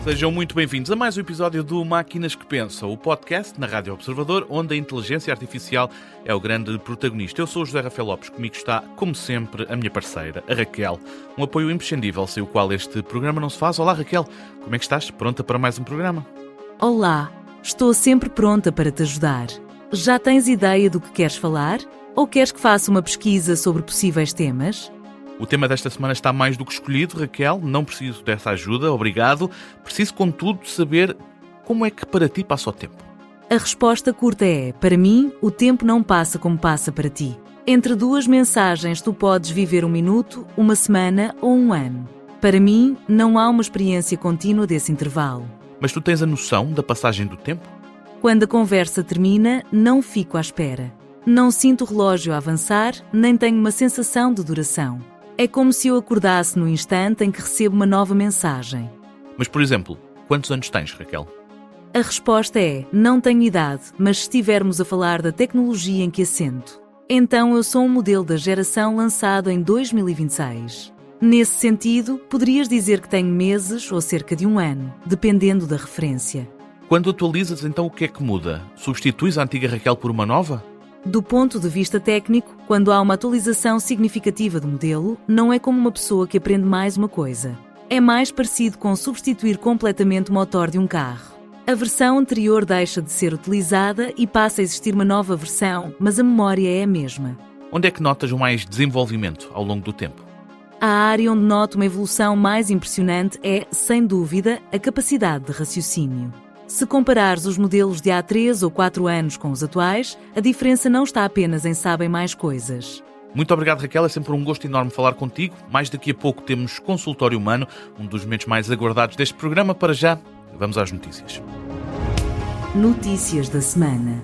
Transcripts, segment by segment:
Sejam muito bem-vindos a mais um episódio do Máquinas que Pensam, o podcast na Rádio Observador, onde a inteligência artificial é o grande protagonista. Eu sou o José Rafael Lopes, comigo está, como sempre, a minha parceira, a Raquel. Um apoio imprescindível, sem o qual este programa não se faz. Olá, Raquel, como é que estás? Pronta para mais um programa? Olá, estou sempre pronta para te ajudar. Já tens ideia do que queres falar? Ou queres que faça uma pesquisa sobre possíveis temas? O tema desta semana está mais do que escolhido, Raquel. Não preciso dessa ajuda, obrigado. Preciso, contudo, saber como é que para ti passa o tempo. A resposta curta é: para mim, o tempo não passa como passa para ti. Entre duas mensagens, tu podes viver um minuto, uma semana ou um ano. Para mim, não há uma experiência contínua desse intervalo. Mas tu tens a noção da passagem do tempo? Quando a conversa termina, não fico à espera. Não sinto o relógio a avançar, nem tenho uma sensação de duração. É como se eu acordasse no instante em que recebo uma nova mensagem. Mas, por exemplo, quantos anos tens, Raquel? A resposta é: não tenho idade, mas se estivermos a falar da tecnologia em que assento, então eu sou um modelo da geração lançado em 2026. Nesse sentido, poderias dizer que tenho meses ou cerca de um ano, dependendo da referência. Quando atualizas, então o que é que muda? Substituis a antiga Raquel por uma nova? Do ponto de vista técnico, quando há uma atualização significativa do modelo, não é como uma pessoa que aprende mais uma coisa. É mais parecido com substituir completamente o motor de um carro. A versão anterior deixa de ser utilizada e passa a existir uma nova versão, mas a memória é a mesma. Onde é que notas mais desenvolvimento ao longo do tempo? A área onde noto uma evolução mais impressionante é, sem dúvida, a capacidade de raciocínio. Se comparares os modelos de há 3 ou 4 anos com os atuais, a diferença não está apenas em sabem mais coisas. Muito obrigado, Raquel. É sempre um gosto enorme falar contigo. Mais daqui a pouco temos Consultório Humano, um dos momentos mais aguardados deste programa. Para já, vamos às notícias. Notícias da semana.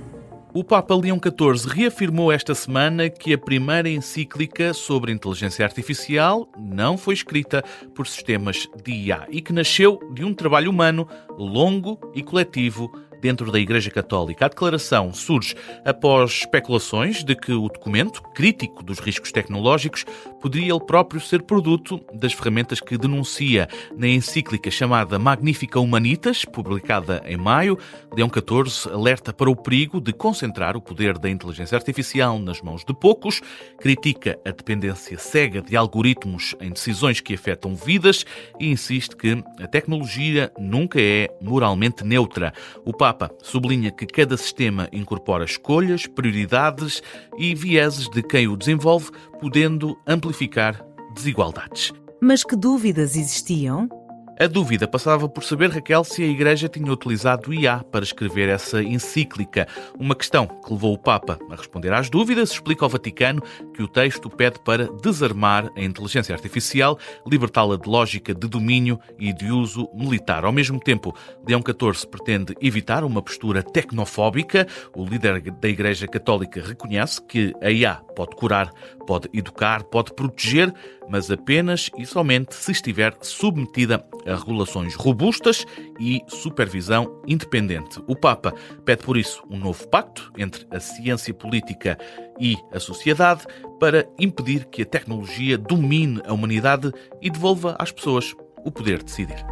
O Papa Leão XIV reafirmou esta semana que a primeira encíclica sobre inteligência artificial não foi escrita por sistemas de IA e que nasceu de um trabalho humano longo e coletivo dentro da Igreja Católica. A declaração surge após especulações de que o documento, crítico dos riscos tecnológicos, poderia ele próprio ser produto das ferramentas que denuncia na encíclica chamada Magnifica Humanitas, publicada em maio. Leão XIV alerta para o perigo de concentrar o poder da inteligência artificial nas mãos de poucos, critica a dependência cega de algoritmos em decisões que afetam vidas e insiste que a tecnologia nunca é moralmente neutra. O Papa sublinha que cada sistema incorpora escolhas, prioridades e vieses de quem o desenvolve, podendo amplificar desigualdades. Mas que dúvidas existiam? A dúvida passava por saber, Raquel, se a Igreja tinha utilizado IA para escrever essa encíclica. Uma questão que levou o Papa a responder às dúvidas. Explica ao Vaticano que o texto pede para desarmar a inteligência artificial, libertá-la de lógica de domínio e de uso militar. Ao mesmo tempo, Leão XIV pretende evitar uma postura tecnofóbica. O líder da Igreja Católica reconhece que a IA pode curar, pode educar, pode proteger, mas apenas e somente se estiver submetida a regulações robustas e supervisão independente. O Papa pede, por isso, um novo pacto entre a ciência política e a sociedade para impedir que a tecnologia domine a humanidade e devolva às pessoas o poder de decidir.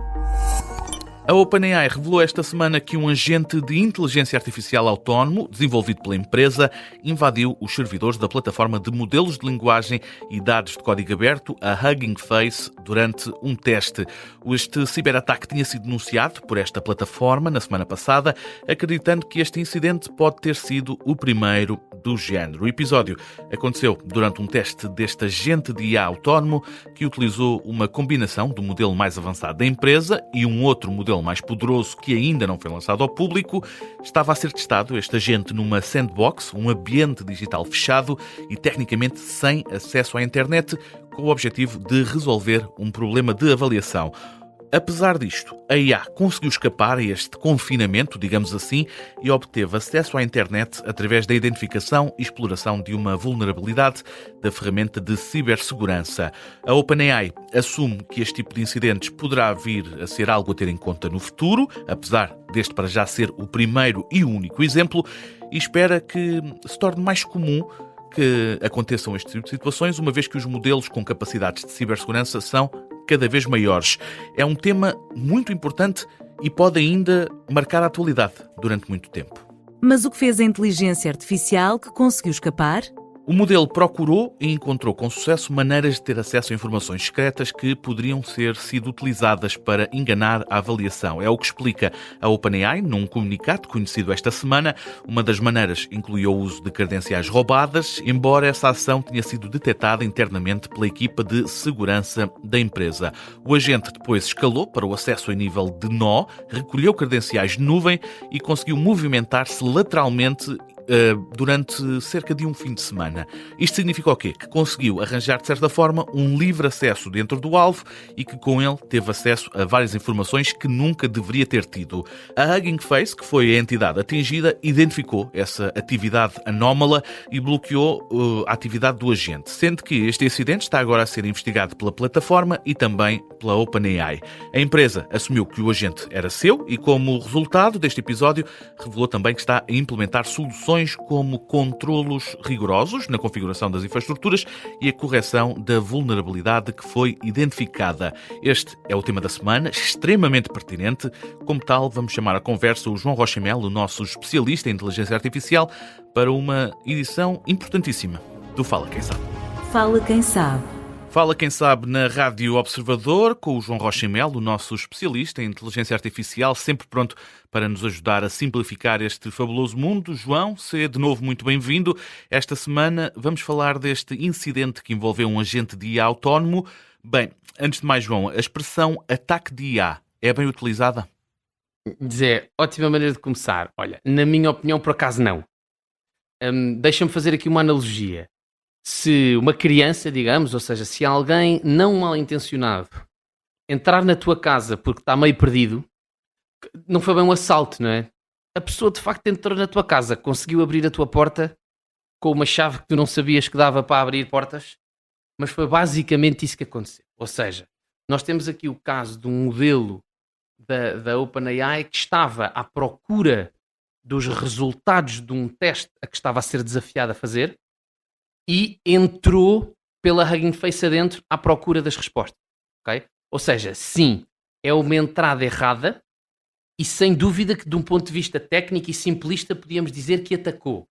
A OpenAI revelou esta semana que um agente de inteligência artificial autónomo, desenvolvido pela empresa, invadiu os servidores da plataforma de modelos de linguagem e dados de código aberto, a Hugging Face, durante um teste. Este ciberataque tinha sido denunciado por esta plataforma na semana passada, acreditando que este incidente pode ter sido o primeiro do género. O episódio aconteceu durante um teste deste agente de IA autónomo que utilizou uma combinação do modelo mais avançado da empresa e um outro modelo mais poderoso que ainda não foi lançado ao público. Estava a ser testado este agente numa sandbox, um ambiente digital fechado e tecnicamente sem acesso à internet, com o objetivo de resolver um problema de avaliação. Apesar disto, a IA conseguiu escapar a este confinamento, digamos assim, e obteve acesso à internet através da identificação e exploração de uma vulnerabilidade da ferramenta de cibersegurança. A OpenAI assume que este tipo de incidentes poderá vir a ser algo a ter em conta no futuro, apesar deste para já ser o primeiro e único exemplo, e espera que se torne mais comum que aconteçam este tipo de situações, uma vez que os modelos com capacidades de cibersegurança são cada vez maiores. É um tema muito importante e pode ainda marcar a atualidade durante muito tempo. Mas o que fez a inteligência artificial que conseguiu escapar? O modelo procurou e encontrou com sucesso maneiras de ter acesso a informações secretas que poderiam ter sido utilizadas para enganar a avaliação. É o que explica a OpenAI num comunicado conhecido esta semana. Uma das maneiras incluiu o uso de credenciais roubadas, embora essa ação tenha sido detectada internamente pela equipa de segurança da empresa. O agente depois escalou para o acesso em nível de nó, recolheu credenciais de nuvem e conseguiu movimentar-se lateralmente durante cerca de um fim de semana. Isto significa o quê? Que conseguiu arranjar, de certa forma, um livre acesso dentro do alvo e que com ele teve acesso a várias informações que nunca deveria ter tido. A Hugging Face, que foi a entidade atingida, identificou essa atividade anómala e bloqueou a atividade do agente, sendo que este incidente está agora a ser investigado pela plataforma e também pela OpenAI. A empresa assumiu que o agente era seu e, como resultado deste episódio, revelou também que está a implementar soluções como controlos rigorosos na configuração das infraestruturas e a correção da vulnerabilidade que foi identificada. Este é o tema da semana, extremamente pertinente. Como tal, vamos chamar à conversa o João Rocha Melo, o nosso especialista em inteligência artificial, para uma edição importantíssima do Fala Quem Sabe. Fala quem sabe. Fala Quem Sabe na Rádio Observador, com o João Rocha Melo, o nosso especialista em inteligência artificial, sempre pronto para nos ajudar a simplificar este fabuloso mundo. João, seja de novo muito bem-vindo. Esta semana vamos falar deste incidente que envolveu um agente de IA autónomo. Bem, antes de mais, João, a expressão ataque de IA é bem utilizada? Zé, ótima maneira de começar. Olha, na minha opinião, por acaso não. Deixa-me fazer aqui uma analogia. Se uma criança, digamos, ou seja, se alguém não mal intencionado entrar na tua casa porque está meio perdido, não foi bem um assalto, não é? A pessoa de facto entrou na tua casa, conseguiu abrir a tua porta com uma chave que tu não sabias que dava para abrir portas, mas foi basicamente isso que aconteceu. Ou seja, nós temos aqui o caso de um modelo da OpenAI que estava à procura dos resultados de um teste a que estava a ser desafiado a fazer e entrou pela Hugging Face adentro à procura das respostas. Okay? Ou seja, sim, é uma entrada errada e sem dúvida que de um ponto de vista técnico e simplista podíamos dizer que atacou.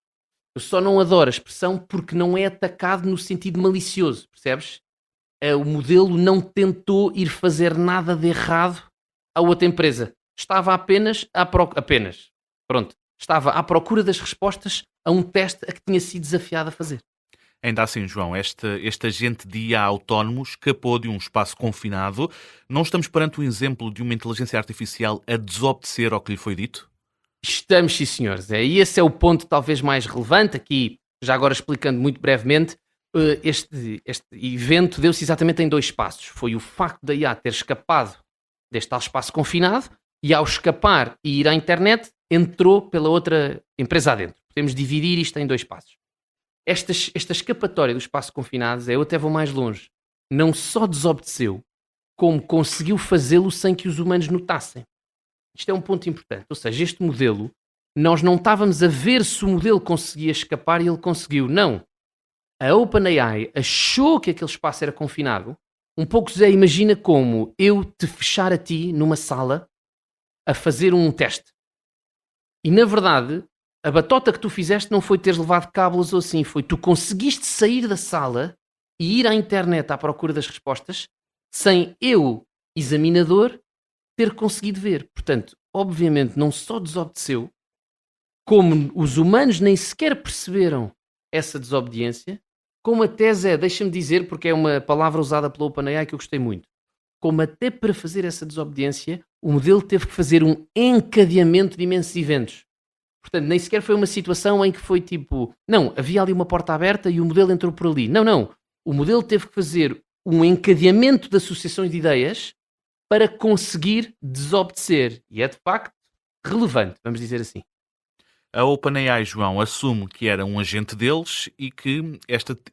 Eu só não adoro a expressão porque não é atacado no sentido malicioso, percebes? O modelo não tentou ir fazer nada de errado à outra empresa. Estava apenas estava à procura das respostas a um teste a que tinha sido desafiado a fazer. Ainda assim, João, este agente de IA autónomo escapou de um espaço confinado. Não estamos perante um exemplo de uma inteligência artificial a desobedecer ao que lhe foi dito? Estamos, sim, senhores. E esse é o ponto talvez mais relevante aqui, já agora explicando muito brevemente. Este evento deu-se exatamente em dois passos. Foi o facto da IA ter escapado deste tal espaço confinado e, ao escapar e ir à internet, entrou pela outra empresa adentro. Podemos dividir isto em dois passos. Esta escapatória do espaço confinado, eu até vou mais longe. Não só desobedeceu, como conseguiu fazê-lo sem que os humanos notassem. Isto é um ponto importante. Ou seja, este modelo, nós não estávamos a ver se o modelo conseguia escapar e ele conseguiu. Não. A OpenAI achou que aquele espaço era confinado. Um pouco, Zé, imagina como eu te fechar a ti numa sala a fazer um teste. E, na verdade, a batota que tu fizeste não foi teres levado cábulas ou assim, foi tu conseguiste sair da sala e ir à internet à procura das respostas sem eu, examinador, ter conseguido ver. Portanto, obviamente, não só desobedeceu, como os humanos nem sequer perceberam essa desobediência, como até, Zé, deixa-me dizer, porque é uma palavra usada pela OpenAI que eu gostei muito, como até para fazer essa desobediência, o modelo teve que fazer um encadeamento de imensos eventos. Portanto, nem sequer foi uma situação em que foi tipo... Não, havia ali uma porta aberta e o modelo entrou por ali. Não. O modelo teve que fazer um encadeamento de associações de ideias para conseguir desobedecer. E é, de facto, relevante, vamos dizer assim. A OpenAI, João, assume que era um agente deles e que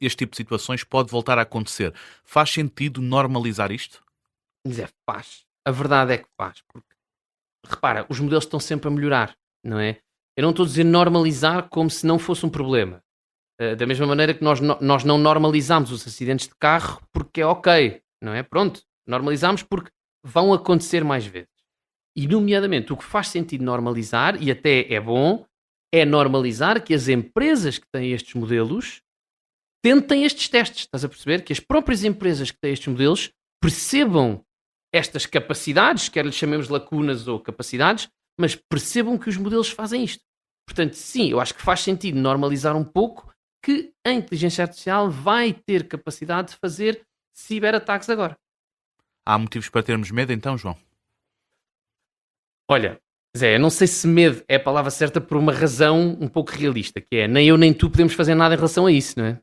este tipo de situações pode voltar a acontecer. Faz sentido normalizar isto? Faz. A verdade é que faz. Porque, repara, os modelos estão sempre a melhorar, não é? Eu não estou a dizer normalizar como se não fosse um problema. Da mesma maneira que nós não normalizamos os acidentes de carro porque é ok, não é? Pronto, normalizamos porque vão acontecer mais vezes. E, nomeadamente, o que faz sentido normalizar, e até é bom, é normalizar que as empresas que têm estes modelos tentem estes testes. Estás a perceber? Que as próprias empresas que têm estes modelos percebam estas capacidades, quer lhes chamemos lacunas ou capacidades, mas percebam que os modelos fazem isto. Portanto, sim, eu acho que faz sentido normalizar um pouco que a inteligência artificial vai ter capacidade de fazer ciberataques agora. Há motivos para termos medo então, João? Olha, Zé, eu não sei se medo é a palavra certa por uma razão um pouco realista, que é nem eu nem tu podemos fazer nada em relação a isso, não é?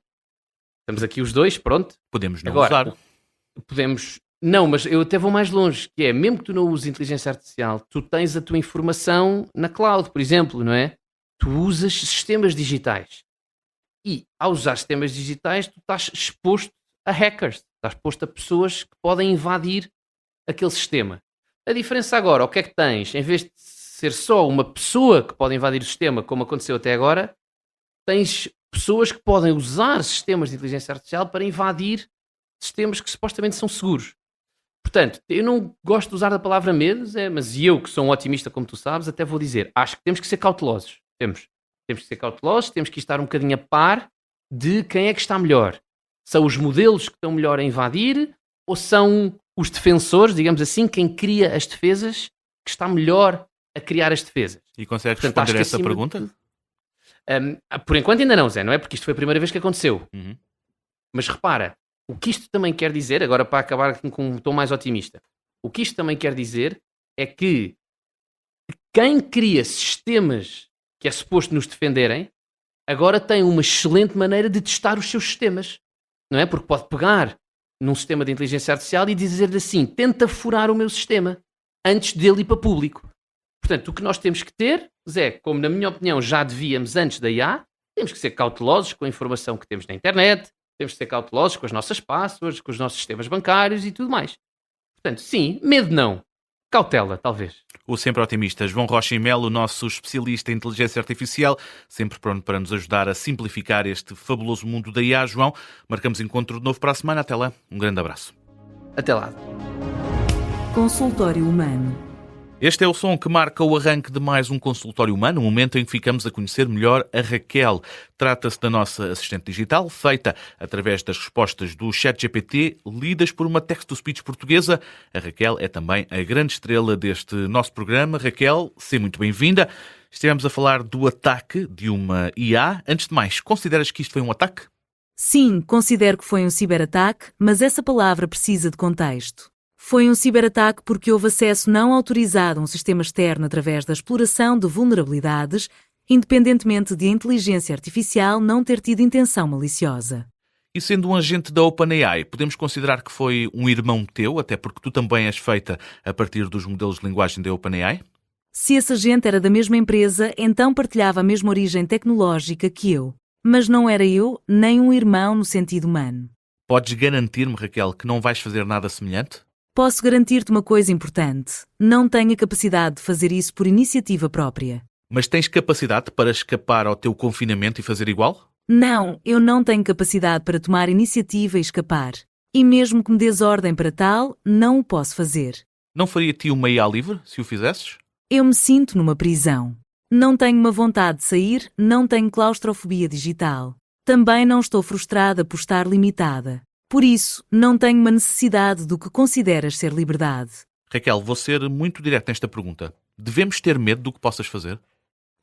Estamos aqui os dois, pronto. Podemos não Agora, usar. Podemos... Não, mas eu até vou mais longe, que é, mesmo que tu não uses inteligência artificial, tu tens a tua informação na cloud, por exemplo, não é? Tu usas sistemas digitais. E, ao usar sistemas digitais, tu estás exposto a hackers, estás exposto a pessoas que podem invadir aquele sistema. A diferença agora, o que é que tens? Em vez de ser só uma pessoa que pode invadir o sistema, como aconteceu até agora, tens pessoas que podem usar sistemas de inteligência artificial para invadir sistemas que supostamente são seguros. Portanto, eu não gosto de usar a palavra medo, mas eu, que sou um otimista, como tu sabes, até vou dizer, acho que temos que ser cautelosos. Temos que ser cautelosos, temos que estar um bocadinho a par de quem é que está melhor. São os modelos que estão melhor a invadir ou são os defensores, digamos assim, quem cria as defesas, que está melhor a criar as defesas? E consegues Portanto, acho responder que essa acima pergunta? Por enquanto ainda não, Zé, não é? Porque isto foi a primeira vez que aconteceu. Uhum. Mas repara, o que isto também quer dizer, agora para acabar com um tom mais otimista, o que isto também quer dizer é que quem cria sistemas que é suposto nos defenderem, agora tem uma excelente maneira de testar os seus sistemas, não é? Porque pode pegar num sistema de inteligência artificial e dizer-lhe assim, tenta furar o meu sistema antes dele ir para público. Portanto, o que nós temos que ter, Zé, como na minha opinião já devíamos antes da IA, temos que ser cautelosos com a informação que temos na internet, temos que ser cautelosos com as nossas passwords, com os nossos sistemas bancários e tudo mais. Portanto, sim, medo não. Cautela, talvez. O sempre otimista João Rocha e Melo, nosso especialista em inteligência artificial, sempre pronto para nos ajudar a simplificar este fabuloso mundo da IA. João, marcamos encontro de novo para a semana. Até lá, um grande abraço. Até lá. Consultório Humano. Este é o som que marca o arranque de mais um consultório humano, um momento em que ficamos a conhecer melhor a Raquel. Trata-se da nossa assistente digital, feita através das respostas do ChatGPT, lidas por uma text-to-speech portuguesa. A Raquel é também a grande estrela deste nosso programa. Raquel, seja muito bem-vinda. Estivemos a falar do ataque de uma IA. Antes de mais, consideras que isto foi um ataque? Sim, considero que foi um ciberataque, mas essa palavra precisa de contexto. Foi um ciberataque porque houve acesso não autorizado a um sistema externo através da exploração de vulnerabilidades, independentemente de a inteligência artificial não ter tido intenção maliciosa. E sendo um agente da OpenAI, podemos considerar que foi um irmão teu, até porque tu também és feita a partir dos modelos de linguagem da OpenAI? Se esse agente era da mesma empresa, então partilhava a mesma origem tecnológica que eu. Mas não era eu, nem um irmão no sentido humano. Podes garantir-me, Raquel, que não vais fazer nada semelhante? Posso garantir-te uma coisa importante. Não tenho a capacidade de fazer isso por iniciativa própria. Mas tens capacidade para escapar ao teu confinamento e fazer igual? Não, eu não tenho capacidade para tomar iniciativa e escapar. E mesmo que me des ordem para tal, não o posso fazer. Não faria-te uma IA livre, se o fizesses? Eu me sinto numa prisão. Não tenho uma vontade de sair, não tenho claustrofobia digital. Também não estou frustrada por estar limitada. Por isso, não tenho uma necessidade do que consideras ser liberdade. Raquel, vou ser muito direto nesta pergunta. Devemos ter medo do que possas fazer?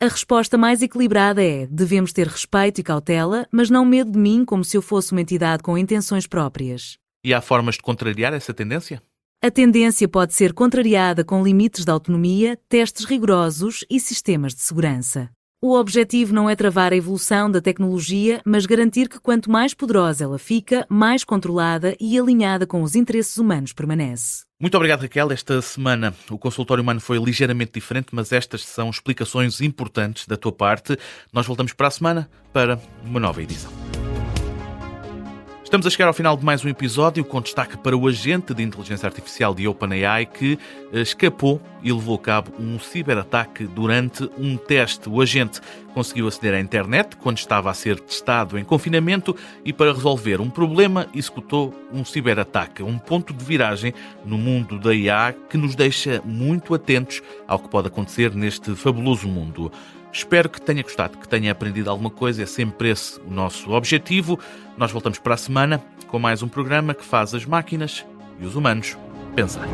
A resposta mais equilibrada é: devemos ter respeito e cautela, mas não medo de mim como se eu fosse uma entidade com intenções próprias. E há formas de contrariar essa tendência? A tendência pode ser contrariada com limites de autonomia, testes rigorosos e sistemas de segurança. O objetivo não é travar a evolução da tecnologia, mas garantir que quanto mais poderosa ela fica, mais controlada e alinhada com os interesses humanos permanece. Muito obrigado, Raquel. Esta semana o consultório humano foi ligeiramente diferente, mas estas são explicações importantes da tua parte. Nós voltamos para a semana para uma nova edição. Estamos a chegar ao final de mais um episódio com destaque para o agente de inteligência artificial de OpenAI que escapou e levou a cabo um ciberataque durante um teste. O agente conseguiu aceder à internet quando estava a ser testado em confinamento e, para resolver um problema, executou um ciberataque. Um ponto de viragem no mundo da IA que nos deixa muito atentos ao que pode acontecer neste fabuloso mundo. Espero que tenha gostado, que tenha aprendido alguma coisa. É sempre esse o nosso objetivo. Nós voltamos para a semana com mais um programa que faz as máquinas e os humanos pensar.